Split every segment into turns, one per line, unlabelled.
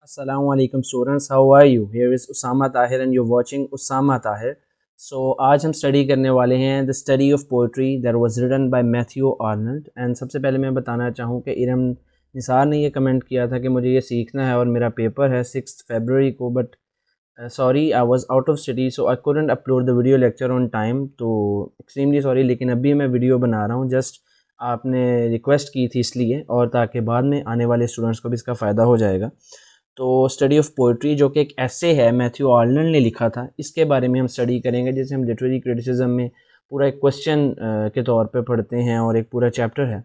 Assalamualaikum students, how are you? Here is Usama Tahir and you're watching Usama Tahir. So आज हम study करने वाले हैं the study of poetry that was written by Matthew Arnold. And सबसे पहले मैं बताना चाहूँ कि इरम निसार ने ये कमेंट किया था कि मुझे ये सीखना है और मेरा पेपर है 6 फरवरी को, but sorry I was out of city so I couldn't upload the video lecture on time, तो एक्सट्रीमली सॉरी। लेकिन अभी मैं वीडियो बना रहा हूँ, जस्ट आपने रिक्वेस्ट की थी इसलिए, और ताकि बाद में आने वाले स्टूडेंट्स को भी इसका फ़ायदा हो जाएगा। तो स्टडी ऑफ पोइट्री जो कि एक ऐसे है मैथ्यू आर्नल्ड ने लिखा था, इसके बारे में हम स्टडी करेंगे। जैसे हम लिटरेरी क्रिटिसिज्म में पूरा एक क्वेश्चन के तौर पे पढ़ते हैं और एक पूरा चैप्टर है,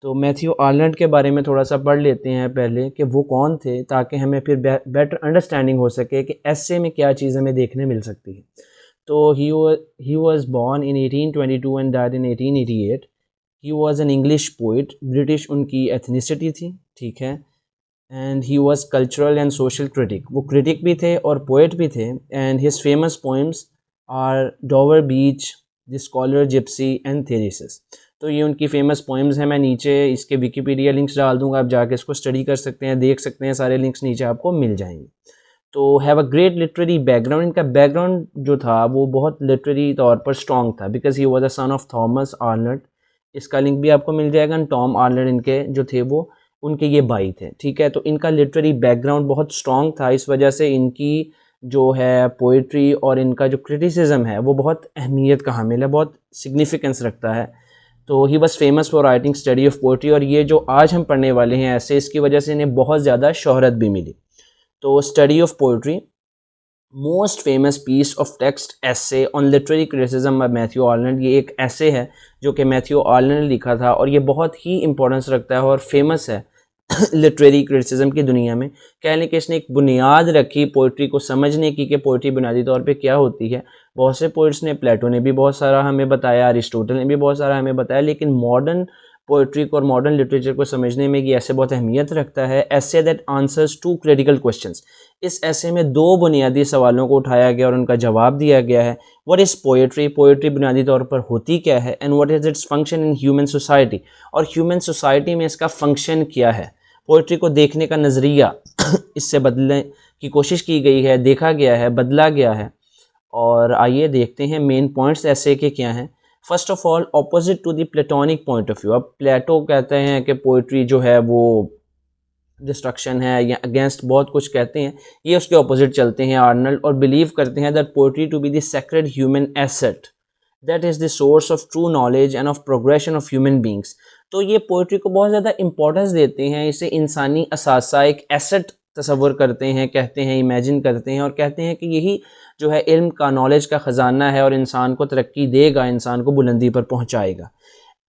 तो मैथ्यू आर्नल्ड के बारे में थोड़ा सा पढ़ लेते हैं पहले कि वो कौन थे, ताकि हमें फिर बेटर अंडरस्टैंडिंग हो सके कि ऐसे में क्या चीज़ हमें देखने मिल सकती है। तो he was born in 1822 and died in 1888। He was an English poet, British उनकी एथनिसिटी थी, ठीक है। And he was cultural and social critic, वो क्रिटिक भी थे और पोइट भी थे। And his famous poems are Dover beach, the scholar gypsy and Thyrsis. तो ये उनकी फेमस पोइम्स हैं। मैं नीचे इसके विकीपीडिया लिंक्स डाल दूंगा, आप जाके इसको स्टडी कर सकते हैं, देख सकते हैं, सारे लिंक्स नीचे आपको मिल जाएंगे। तो have a great literary background, इनका बैकग्राउंड जो था वो बहुत लिटरेरी तौर पर स्ट्रॉन्ग था, because he was a son of Thomas Arnold. इसका लिंक भी आपको मिल जाएगा। टॉम आर्नल्ड इनके जो थे वो उनके ये भाई थे, ठीक है। तो इनका लिटरेरी बैकग्राउंड बहुत स्ट्रॉन्ग था, इस वजह से इनकी जो है पोइट्री और इनका जो क्रिटिसिज्म है वो बहुत अहमियत का हामिल है, बहुत सिग्निफिकेंस रखता है। तो he was famous for writing study of poetry, और ये जो आज हम पढ़ने वाले हैं ऐसे, इसकी वजह से इन्हें बहुत ज़्यादा शोहरत भी मिली। तो study of poetry, most famous piece of text essay on literary criticism by Matthew Arnold, ये एक ऐसे है जो कि मैथ्यू आर्नल्ड ने लिखा था, और ये बहुत ही इंपॉर्टेंस रखता है और फेमस है लिटरेरी क्रिटिसिज्म की दुनिया में। कह लें कि इसने एक बुनियाद रखी पोइट्री को समझने की, कि पोइट्री बुनियादी तौर पे क्या होती है। बहुत से पोइट्स ने, प्लेटो ने भी बहुत सारा हमें बताया, अरिस्टोटल ने भी बहुत सारा हमें बताया, लेकिन मॉडर्न पोइट्री को और मॉडर्न लिटरेचर को समझने में ये ऐसे बहुत अहमियत रखता है। Essay that answers to critical questions, इस ऐसे में दो बुनियादी सवालों को उठाया गया और उनका जवाब दिया गया है। व्हाट इज़ पोइट्री, पोइट्री बुनियादी तौर पर होती क्या है, and what is its function in human society, और ह्यूमन सोसाइटी में इसका फंक्शन क्या है। पोइट्री को देखने का नज़रिया इससे बदलने की कोशिश की गई है, देखा गया है, बदला गया है। और आइए देखते हैं मेन पॉइंट्स ऐसे के क्या हैं। First of all, opposite to the Platonic point of view. अब प्लेटो कहते हैं कि पोइट्री जो है वो डिस्ट्रक्शन है या अगेंस्ट बहुत कुछ कहते हैं, ये उसके ऑपोजिट चलते हैं आर्नल्ड, और बिलीव करते हैं that poetry to be the sacred human asset that is the source of true knowledge and of progression of human beings. तो ये पोइट्री को बहुत ज़्यादा इंपॉर्टेंस देते हैं, इसे इंसानी असासा, एक एसेट तस्वर करते हैं, कहते हैं, इमेजिन करते हैं, और कहते हैं कि यही जो है इल्म का, नॉलेज का ख़जाना है और इंसान को तरक्की देगा, इंसान को बुलंदी पर पहुँचाएगा।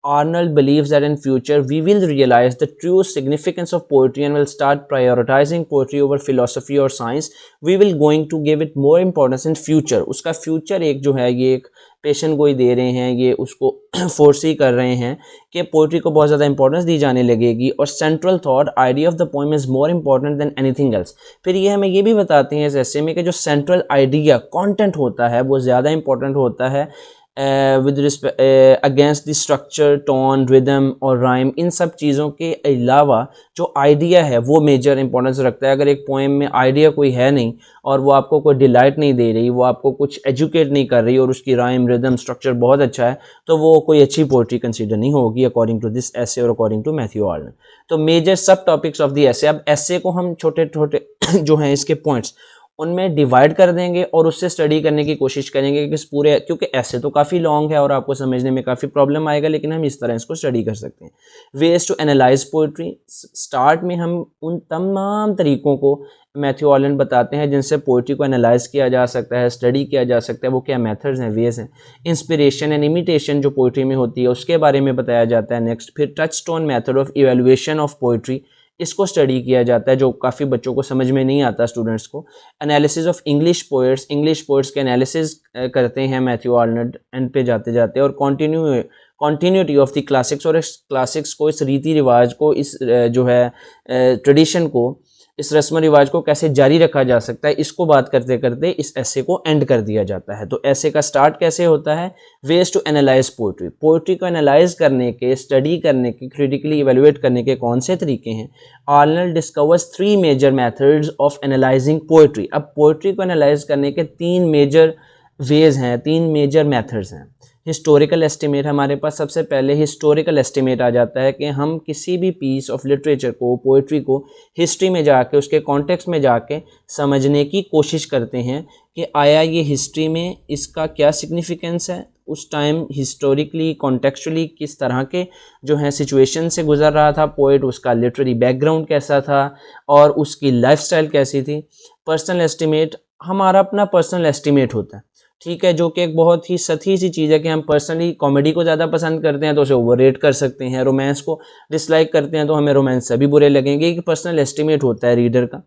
Arnold believes that in future we will realize the true significance of poetry and will start prioritizing poetry over philosophy or science. We will going to give it more importance in future. उसका future एक जो है ये एक पेशन गोई दे रहे हैं, ये उसको फोर्सी कर रहे हैं कि पोइट्री को बहुत ज़्यादा इंपॉर्टेंस दी जाने लगेगी, और central thought idea of the poem is more important than anything else. फिर ये हमें ये भी बताते हैं इस ऐसे में कि जो सेंट्रल आइडिया कंटेंट होता है वो ज़्यादा इंपॉर्टेंट होता है with respect against the structure, tone, rhythm और राइम। इन सब चीज़ों के अलावा जो आइडिया है वो मेजर इंपॉर्टेंस रखता है। अगर एक पोएम में आइडिया कोई है नहीं और वो आपको कोई डिलाइट नहीं दे रही, वो आपको कुछ एजुकेट नहीं कर रही, और उसकी राइम, रिदम, स्ट्रक्चर बहुत अच्छा है, तो वो कोई अच्छी पोइट्री कंसीडर नहीं होगी अकॉर्डिंग टू दिस ऐसे और अकॉर्डिंग टू मैथ्यू आर्नल्ड। तो मेजर सब टॉपिक्स ऑफ द ऐसे, अब ऐसे को हम छोटे छोटे जो हैं इसके पॉइंट्स उनमें डिवाइड कर देंगे और उससे स्टडी करने की कोशिश करेंगे कि इस पूरे, क्योंकि ऐसे तो काफ़ी लॉन्ग है और आपको समझने में काफ़ी प्रॉब्लम आएगा, लेकिन हम इस तरह इसको स्टडी कर सकते हैं। Ways to analyse poetry, start में हम उन तमाम तरीक़ों को मैथ्यू आर्नल्ड बताते हैं जिनसे पोइट्री को एनालाइज किया जा सकता है, स्टडी किया जा सकता है। वो क्या मेथड्स हैं, वेज हैं। इंस्पिरेशन एंड इमिटेशन जो पोइट्री में होती है उसके बारे में बताया जाता है नेक्स्ट। फिर touchstone method of evaluation of poetry, इसको स्टडी किया जाता है, जो काफ़ी बच्चों को समझ में नहीं आता, स्टूडेंट्स को। Analysis of English poets, English poets के एनालिसिस करते हैं मैथ्यू आर्नल्ड एंड पे जाते जाते। और कॉन्टीन्यूटी ऑफ द क्लासिक्स, और इस क्लासिक्स को, इस रीति रिवाज को, इस जो है ट्रेडिशन को इस रस्म रिवाज को कैसे जारी रखा जा सकता है, इसको बात करते करते इस ऐसे को एंड कर दिया जाता है। तो ऐसे का स्टार्ट कैसे होता है, ways to analyse poetry, poetry को एनालाइज करने के, स्टडी करने के, क्रिटिकली इवेलुएट करने के कौन से तरीके हैं। Arnold discovers 3 major methods of analysing poetry. अब पोइट्री को एनालाइज करने के 3 मेजर वेज हैं, 3 मेजर मेथड्स हैं। हिस्टोरिकल एस्टिमेट, हमारे पास सबसे पहले हिस्टोरिकल एस्टिमेट आ जाता है कि हम किसी भी पीस ऑफ लिटरेचर को, पोइट्री को हिस्ट्री में जाके, उसके कॉन्टेक्स्ट में जाके समझने की कोशिश करते हैं कि आया ये हिस्ट्री में इसका क्या सिग्निफिकेंस है, उस टाइम हिस्टोरिकली कॉन्टेक्चुअली किस तरह के जो है सिचुएशन से गुजर रहा था पोइट, उसका लिटरेरी बैकग्राउंड कैसा था और उसकी लाइफस्टाइल कैसी थी। पर्सनल एस्टिमेट, हमारा अपना पर्सनल एस्टिमेट होता है, ठीक है, जो कि एक बहुत ही सती सी चीज़ है कि हम पर्सनली कॉमेडी को ज़्यादा पसंद करते हैं तो उसे ओवररेट कर सकते हैं, रोमांस को डिसलाइक करते हैं तो हमें रोमांस सभी बुरे लगेंगे, कि पर्सनल एस्टिमेट होता है रीडर का।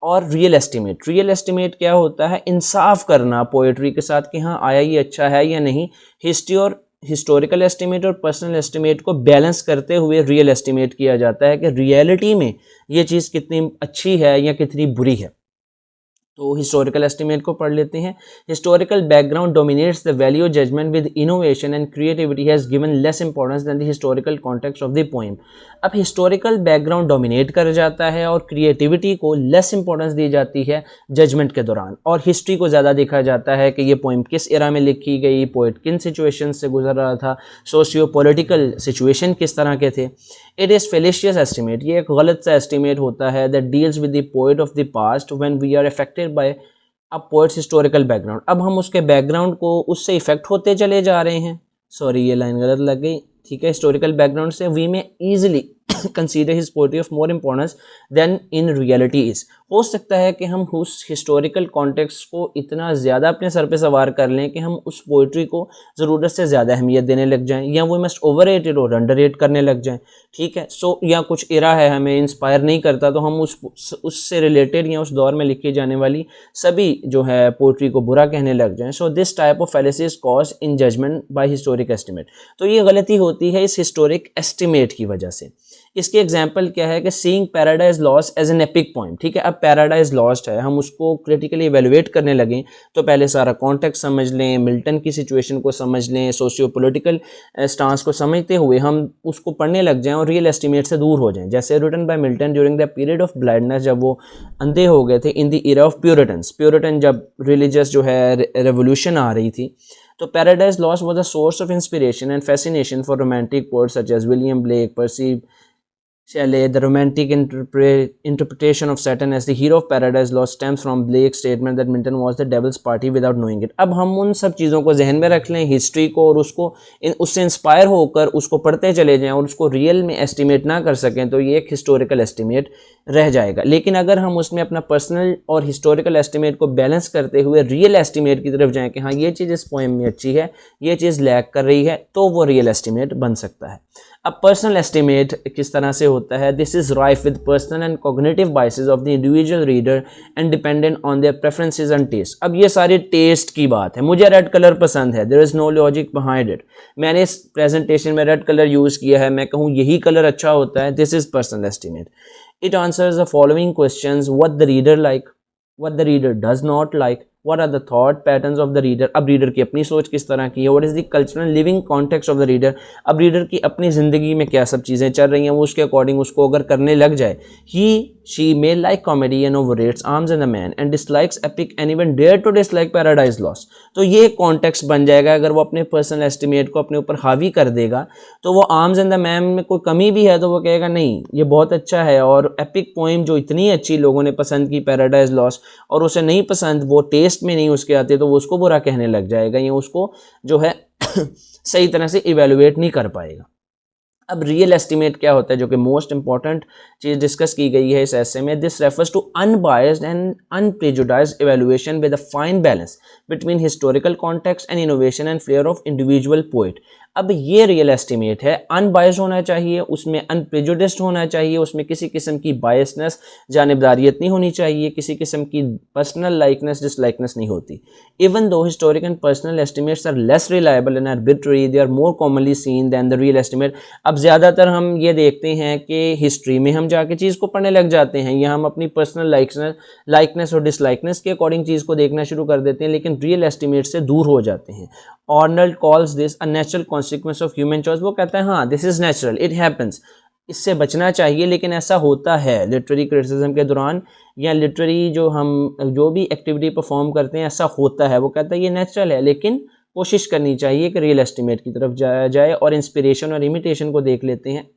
और रियल एस्टिमेट, रियल एस्टिमेट क्या होता है, इंसाफ करना पोएट्री के साथ कि हाँ आया ये अच्छा है या नहीं। हिस्ट्री और हिस्टोरिकल एस्टिमेट और पर्सनल एस्टिमेट को बैलेंस करते हुए रियल एस्टिमेट किया जाता है कि रियलिटी में ये चीज़ कितनी अच्छी है या कितनी बुरी है। तो हिस्टोरिकल एस्टिमेट को पढ़ लेते हैं। Historical background dominates the value judgement with innovation and creativity has given less importance than the historical context of the poem. अब हिस्टोरिकल बैकग्राउंड डोमिनेट कर जाता है और क्रिएटिविटी को लेस इंपॉर्टेंस दी जाती है जजमेंट के दौरान, और हिस्ट्री को ज़्यादा देखा जाता है कि ये पोएम किस एरा में लिखी गई, पोएट किन सिचुएशन से गुजर रहा था, सोशियो पॉलिटिकल सिचुएशन किस तरह के थे। इट इज़ फेलिशियस एस्टिमेट, ये एक गलत सा एस्टिमेट होता है that deals with the poet of the past when we are affected by a poet's historical background. अब हम उसके बैकग्राउंड को, उससे इफेक्ट होते चले जा रहे हैं, सॉरी ये लाइन गलत लग गई, ठीक है, हिस्टोरिकल बैकग्राउंड से we may easily consider his poetry of more importance than in reality is. हो सकता है कि हम उस हिस्टोरिकल कॉन्टेक्स्ट को इतना ज़्यादा अपने सर पे सवार कर लें कि हम उस पोइट्री को ज़रूरत से ज़्यादा अहमियत देने लग जाएं, या वो मस्ट ओवररेटेड और अंडररेट करने लग जाएं, ठीक है। सो या कुछ एरा है हमें इंस्पायर नहीं करता तो हम उससे रिलेटेड या उस दौर में लिखी जाने वाली सभी जो है पोइट्री को बुरा कहने लग जाएं। So this type of fallacy is caused in judgement by historic estimate. तो ये गलती होती है इस हिस्टोरिक एस्टिमेट की वजह से। इसकी एग्जाम्पल क्या है कि seeing Paradise Lost as an epic poem, ठीक है। अब पैराडाइज लॉस्ट है, हम उसको क्रिटिकली इवेलुएट करने लगें तो पहले सारा कॉन्टेक्स्ट समझ लें, मिल्टन की सिचुएशन को समझ लें, सोशियो पॉलिटिकल स्टांस को समझते हुए हम उसको पढ़ने लग जाएं और रियल एस्टिमेट से दूर हो जाएं। जैसे written by Milton during the period of blindness, जब वो अंधे हो गए थे, in the era of Puritans, Puritan जब रिलीजियस जो है रेवोल्यूशन आ रही थी, तो Paradise Lost was a source of inspiration and fascination for romantic poets such as William Blake, Percy Shelley. The romantic interpretation of Satan as the hero of Paradise Lost stems from Blake's statement that Milton was the devil's party without knowing it. अब हम उन सब चीज़ों को जहन में रख लें, हिस्ट्री को, और उसको उससे इंस्पायर होकर उसको पढ़ते चले जाएं और उसको रियल में एस्टिमेट ना कर सकें तो ये एक हिस्टोरिकल एस्टिमेट रह जाएगा। लेकिन अगर हम उसमें अपना पर्सनल और हिस्टोरिकल एस्टिमेट को बैलेंस करते हुए रियल एस्टिमेट की तरफ जाएँ कि हाँ ये चीज़ इस पोएम में अच्छी है, ये चीज़ लैक कर रही है, तो वो रियल एस्टिमेट बन सकता है। अब पर्सनल एस्टिमेट किस तरह से होता है, this is rife with personal and cognitive biases of the individual reader and dependent on their preferences and taste. अब ये सारे टेस्ट की बात है, मुझे रेड कलर पसंद है, there is no logic behind it, मैंने इस प्रेजेंटेशन में रेड कलर यूज़ किया है, मैं कहूँ यही कलर अच्छा होता है, this is personal estimate. It answers the following questions, what the reader like, what the reader does not like, what are the thought patterns of the reader, अब reader की अपनी सोच किस तरह की है, what is the cultural living context of the reader, अब reader की अपनी ज़िंदगी में क्या सब चीज़ें चल रही हैं, वो उसके अकॉर्डिंग उसको अगर करने लग जाए। he she may like comedy and overrates arms and the man and dislikes epic and even dare to dislike paradise lost। तो ये कॉन्टेक्स्ट बन जाएगा। अगर वो अपने पर्सनल एस्टिमेट को अपने ऊपर हावी कर देगा तो वो आर्म्स एंड द मैन में कोई कमी भी है तो वो कहेगा नहीं ये बहुत अच्छा है, और एपिक पोइम जो इतनी अच्छी लोगों ने पसंद की पैराडाइज लॉस्ट, और उसे नहीं पसंद, वो टेस्ट में नहीं उसके आते, तो वो उसको बुरा कहने लग जाएगा, या उसको जो है सही तरह से इवेलुएट नहीं कर पाएगा। अब रियल एस्टिमेट क्या होता है, जो कि मोस्ट इंपॉर्टेंट चीज़ डिस्कस की गई है इस ऐसे में, this refers to unbiased and unprejudiced evaluation with a fine balance between historical context and innovation and flair of individual poet. अब ये रियल एस्टिमेट है, अनबायस्ड होना चाहिए, उसमें अनप्रेजुडिस्ड होना चाहिए, उसमें किसी किस्म की बायसनेस जानिबदारियत नहीं होनी चाहिए, किसी किस्म की पर्सनल लाइकनेस डिसलाइकनेस नहीं होती। Even though historic and personal estimates are less reliable and arbitrary, they are more commonly seen than the real estimate. अब ज़्यादातर हम ये देखते हैं कि हिस्ट्री में हम जाके चीज़ को पढ़ने लग जाते हैं, या हम अपनी पर्सनल लाइकनेस और डिसलाइकनेस के अकॉर्डिंग चीज़ को देखना शुरू कर देते हैं, लेकिन रियल एस्टिमेट से दूर हो जाते हैं। Arnold calls this a natural consequence of human choice. वो कहता है हाँ this is natural, it happens, इससे बचना चाहिए, लेकिन ऐसा होता है लिटरेरी क्रिटिसिज्म के दौरान, या लिटरेरी जो भी एक्टिविटी परफॉर्म करते हैं ऐसा होता है। वो कहता है ये नेचुरल है, लेकिन कोशिश करनी चाहिए कि रियल एस्टिमेट की तरफ जाया जाए। और इंस्पिरेशन और इमिटेशन को देख लेते हैं।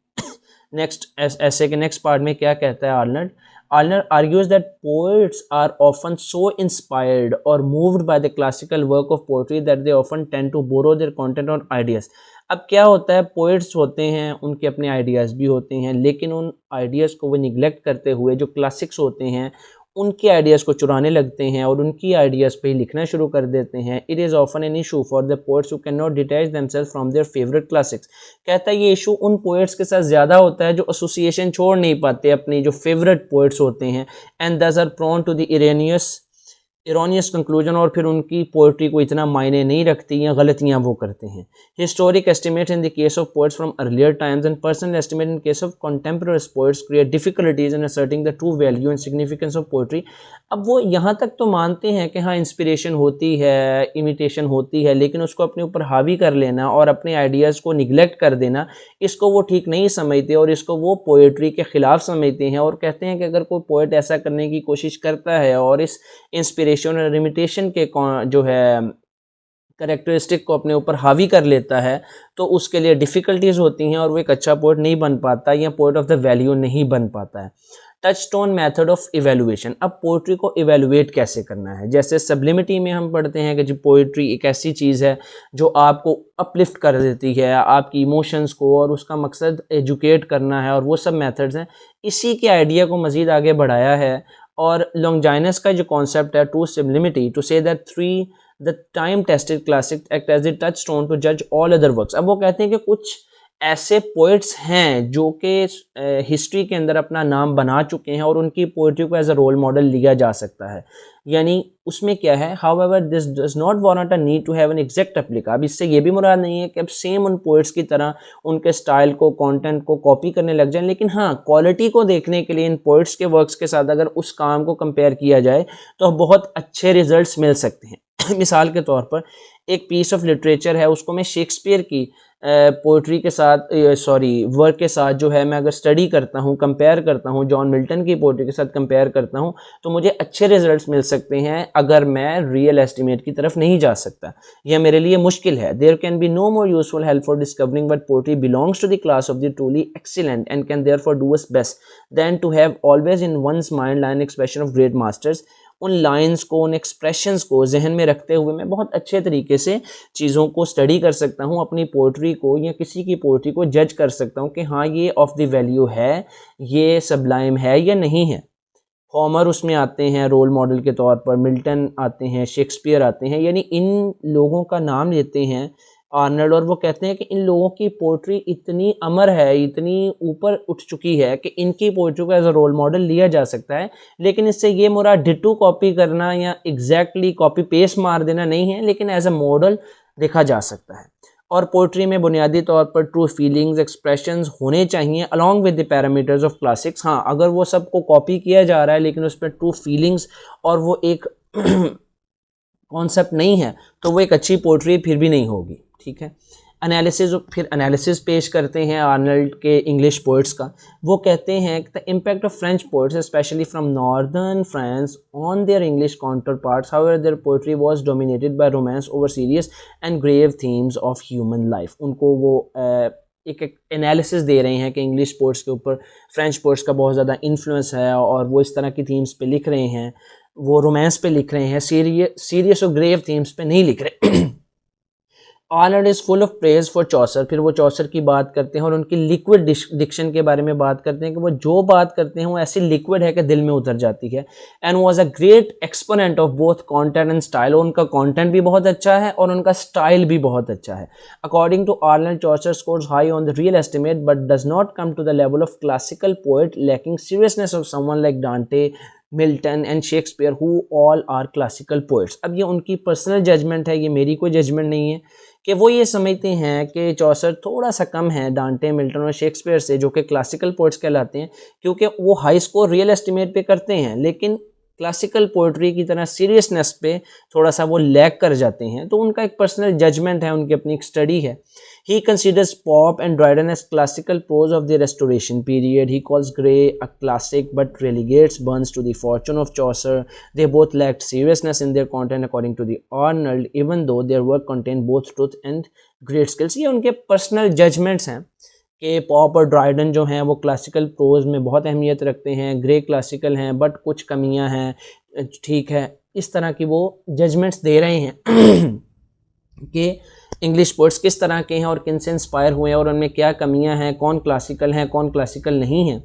नेक्स्ट ऐसे के नेक्स्ट पार्ट में क्या कहता है Arnold? Arnold argues that poets are often so inspired or moved by the classical work of poetry that they often tend to borrow their content or ideas. अब क्या होता है, पोइट्स होते हैं, उनके अपने आइडियाज़ भी होते हैं, लेकिन उन आइडियाज़ को वो निगलेक्ट करते हुए जो क्लासिक्स होते हैं उनके आइडियाज़ को चुराने लगते हैं और उनकी आइडियाज़ पे ही लिखना शुरू कर देते हैं। It is often an issue for the poets who can not detach themselves from their favourite classics. कहता है ये इशू उन पोएट्स के साथ ज़्यादा होता है जो एसोसिएशन छोड़ नहीं पाते अपनी जो फेवरेट पोएट्स होते हैं, and thus are prone to the erroneous conclusion, और फिर उनकी पोइट्री को इतना मायने नहीं रखती या गलतियाँ वो करते हैं। Historic estimate in the case of poets from earlier times and personal estimate in case of contemporary poets create difficulties in asserting the true value and significance of poetry. अब वो यहाँ तक तो मानते हैं कि हाँ इंस्पिरेशन होती है, इमिटेशन होती है, लेकिन उसको अपने ऊपर हावी कर लेना और अपने आइडियाज़ को निगलेक्ट कर देना, इसको वो ठीक नहीं समझते और इसको वो पोइट्री के ख़िलाफ़ समझते हैं। और कहते हैं कि अगर कोई पोइट ऐसा करने की कोशिश करता है और इस इंस्पिरेशन और इमिटेशन के जो है कैरेक्टरिस्टिक को अपने ऊपर हावी कर लेता है, तो उसके लिए डिफ़िकल्टीज़ होती हैं और वो एक अच्छा पोइट नहीं बन पाता या पोइट ऑफ द वैल्यू नहीं बन पाता है। Touchstone method of evaluation. अब पोइट्री को इवेलुएट कैसे करना है? जैसे सब्लिमिटी में हम पढ़ते हैं कि जो पोइट्री एक ऐसी चीज़ है जो आपको अपलिफ्ट कर देती है, आपकी इमोशंस को, और उसका मकसद एजुकेट करना है, और वो सब मेथड्स हैं। इसी के आइडिया को मज़ीद आगे बढ़ाया है। और लॉन्जाइनस का जो कॉन्सेप्ट है to sublimity to say that through the time tested classic act as the touchstone to जज ऑल अदर वर्क्स। अब वो कहते हैं कि कुछ ऐसे पोइट्स हैं जो कि हिस्ट्री के अंदर अपना नाम बना चुके हैं और उनकी पोइट्री को एज अ रोल मॉडल लिया जा सकता है। यानी उसमें क्या है, however this does not want a need to have an exact replica. अब इससे ये भी मुराद नहीं है कि अब सेम उन पोइट्स की तरह उनके स्टाइल को, कंटेंट को कॉपी करने लग जाएं, लेकिन हाँ क्वालिटी को देखने के लिए इन पोइट्स के वर्क्स के साथ अगर उस काम को कंपेयर किया जाए तो बहुत अच्छे रिजल्ट्स मिल सकते हैं। मिसाल के तौर पर एक पीस ऑफ लिटरेचर है, उसको मैं शेक्सपियर की पोइट्री के साथ वर्क के साथ जो है मैं अगर स्टडी करता हूँ, कंपेयर करता हूँ, जॉन मिल्टन की पोइट्री के साथ कंपेयर करता हूँ, तो मुझे अच्छे रिजल्ट्स मिल सकते हैं अगर मैं रियल एस्टिमेट की तरफ नहीं जा सकता। यह मेरे लिए मुश्किल है। There can be no more useful help for discovering but poetry belongs to the class of the truly excellent and can therefore do us best than to have always in one's mind line expression of great masters. उन lines को, उन expressions को जहन में रखते हुए मैं बहुत अच्छे तरीके से चीज़ों को स्टडी कर सकता हूँ, अपनी पोइट्री को या किसी की पोइट्री को जज कर सकता हूँ कि हाँ ये ऑफ द वैल्यू है, ये सबलाइम है या नहीं है। होमर उसमें आते हैं रोल मॉडल के तौर पर, मिल्टन आते हैं, शेक्सपियर आते हैं, यानी इन लोगों का नाम लेते हैं आर्नल्ड, और वो कहते हैं कि इन लोगों की पोइट्री इतनी अमर है, इतनी ऊपर उठ चुकी है कि इनकी पोइट्री को एज अ रोल मॉडल लिया जा सकता है। लेकिन इससे ये मुराद डिटो कॉपी करना या एग्जैक्टली कॉपी पेस्ट मार देना नहीं है, लेकिन एज अ मॉडल देखा जा सकता है। और पोइट्री में बुनियादी तौर पर ट्रू फीलिंग्स, एक्सप्रेशंस होने चाहिए along with the parameters of classics. हाँ अगर वो सबको कॉपी किया जा रहा है लेकिन उस पर ट्रू फीलिंग्स और वो एक कॉन्सेप्ट नहीं है तो वो एक अच्छी पोइट्री फिर भी नहीं होगी। ठीक है, एनालिसिस पेश करते हैं आर्नल्ड के इंग्लिश पोइट्स का। वो कहते हैं the impact of French poets specially from northern France on their English counterparts, however their poetry was dominated by romance over serious and grave themes of human life. उनको वो एक analysis दे रहे हैं कि इंग्लिश पोइट्स के ऊपर French poets का बहुत ज़्यादा इन्फ्लुएंस है और वो इस तरह की थीम्स पे लिख रहे हैं, वो रोमांस पे लिख रहे हैं, सीरियस और ग्रेव थीम्स पे नहीं लिख रहे। Arnold is full of praise for Chaucer. फिर वो चौसर की बात करते हैं और उनकी लिक्विड डिक्शन के बारे में बात करते हैं कि वो जो बात करते हैं वो ऐसी लिक्विड है कि दिल में उतर जाती है। And was a great exponent of both content and style. उनका कंटेंट भी बहुत अच्छा है और उनका स्टाइल भी बहुत अच्छा है। According to Arnold, Chaucer scores high on the real estimate but does not come to the level of classical poet lacking seriousness of someone like Dante, Milton and Shakespeare who all are classical poets. अब ये उनकी personal judgement है, ये मेरी कोई judgement नहीं है, कि वो ये समझते हैं कि चौसर थोड़ा सा कम है डांटे, मिल्टन और शेक्सपियर से, जो कि क्लासिकल पोएट्स कहलाते हैं, क्योंकि वो हाई स्कोर रियल एस्टिमेट पे करते हैं लेकिन क्लासिकल पोइट्री की तरह सीरियसनेस पे थोड़ा सा वो लैग कर जाते हैं। तो उनका एक पर्सनल जजमेंट है, उनकी अपनी एक स्टडी है। He considers Pope and Dryden as classical prose of the Restoration period. He calls Gray a classic but relegates Burns to the fortune of Chaucer. They both lacked seriousness in their content according to the Arnold, even though their work contained both truth and great skills. ये उनके personal judgements हैं कि pop और Dryden जो हैं वो classical pros में बहुत अहमियत रखते हैं, ग्रे क्लासिकल हैं बट कुछ कमियां हैं, ठीक है, इस तरह की वो जजमेंट्स दे रहे हैं कि इंग्लिश पोइट्स किस तरह के हैं और किन से इंस्पायर हुए हैं और उनमें क्या कमियां हैं, कौन क्लासिकल हैं कौन क्लासिकल नहीं हैं।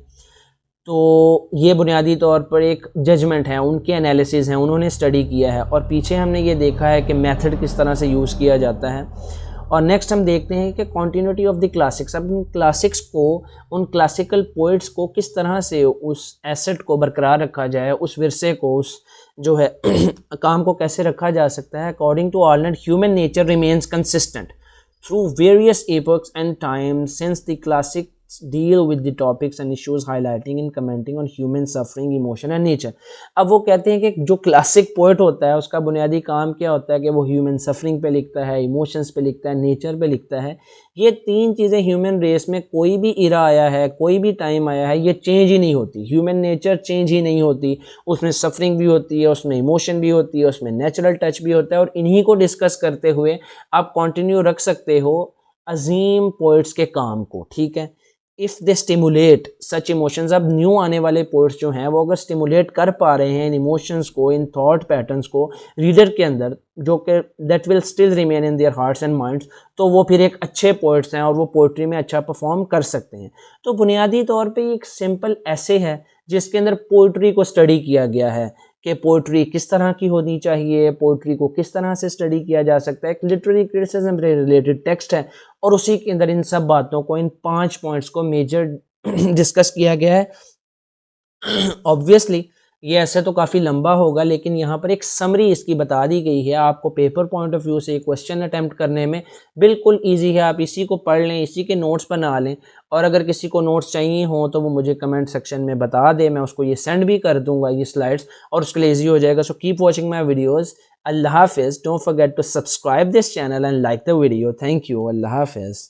तो ये बुनियादी तौर पर एक जजमेंट है, उनके एनालिसिस हैं, उन्होंने स्टडी किया है और पीछे हमने ये देखा है कि मेथड किस तरह से यूज़ किया जाता है। और नेक्स्ट हम देखते हैं कि कॉन्टीन्यूटी ऑफ द क्लासिक्स। अब उन क्लासिक्स को, उन क्लासिकल पोइट्स को किस तरह से उस एसेट को बरकरार रखा जाए, उस विरसे को, उस जो है काम को कैसे रखा जा सकता है। According to Arnold, human nature remains consistent through various epochs and times since the classic deal with the topics and issues highlighting and commenting on human suffering, emotion and nature। अब वो कहते हैं कि जो क्लासिक पोएट होता है उसका बुनियादी काम क्या होता है कि वो ह्यूमन सफरिंग पे लिखता है, इमोशंस पे लिखता है, नेचर पे लिखता है। ये तीन चीज़ें ह्यूमन रेस में कोई भी इरा आया है, कोई भी टाइम आया है, ये चेंज ही नहीं होती। ह्यूमन नेचर चेंज ही नहीं होती, उसमें सफरिंग भी होती है, उसमें इमोशन भी होती है, उसमें नेचुरल टच भी होता है। और इन्हीं को डिस्कस करते हुए आप कंटिन्यू रख सकते हो अजीम पोइट्स के काम को, ठीक है। If they stimulate such emotions, अब न्यू आने वाले पोइट्स जो हैं वो अगर स्टिमुलेट कर पा रहे हैं इन इमोशंस को, इन थॉट पैटर्न्स को रीडर के अंदर, जो कि that will still remain in their hearts and minds, तो वो फिर एक अच्छे पोइट्स हैं और वो पोइट्री में अच्छा परफॉर्म कर सकते हैं। तो बुनियादी तौर पे एक सिंपल ऐसे है जिसके अंदर पोइट्री को स्टडी किया गया है कि पोइट्री किस तरह की होनी चाहिए, पोइट्री को किस तरह से स्टडी किया जा सकता है। एक लिटरेरी क्रिटिसिज्म रिलेटेड टेक्स्ट है और उसी के अंदर इन सब बातों को, इन 5 पॉइंट्स को मेजर डिस्कस किया गया है। ऑब्वियसली ये ऐसे तो काफ़ी लंबा होगा लेकिन यहाँ पर एक समरी इसकी बता दी गई है। आपको पेपर पॉइंट ऑफ व्यू से क्वेश्चन अटैम्प्ट करने में बिल्कुल इजी है। आप इसी को पढ़ लें, इसी के नोट्स बना लें और अगर किसी को नोट्स चाहिए हो तो वो मुझे कमेंट सेक्शन में बता दे, मैं उसको ये सेंड भी कर दूंगा ये स्लाइड्स, और उसके लिए ईजी हो जाएगा। So keep watching my videos. अल्लाह हाफिज़। Don't forget to subscribe this channel and like the video. Thank you. अल्लाह हाफिज़।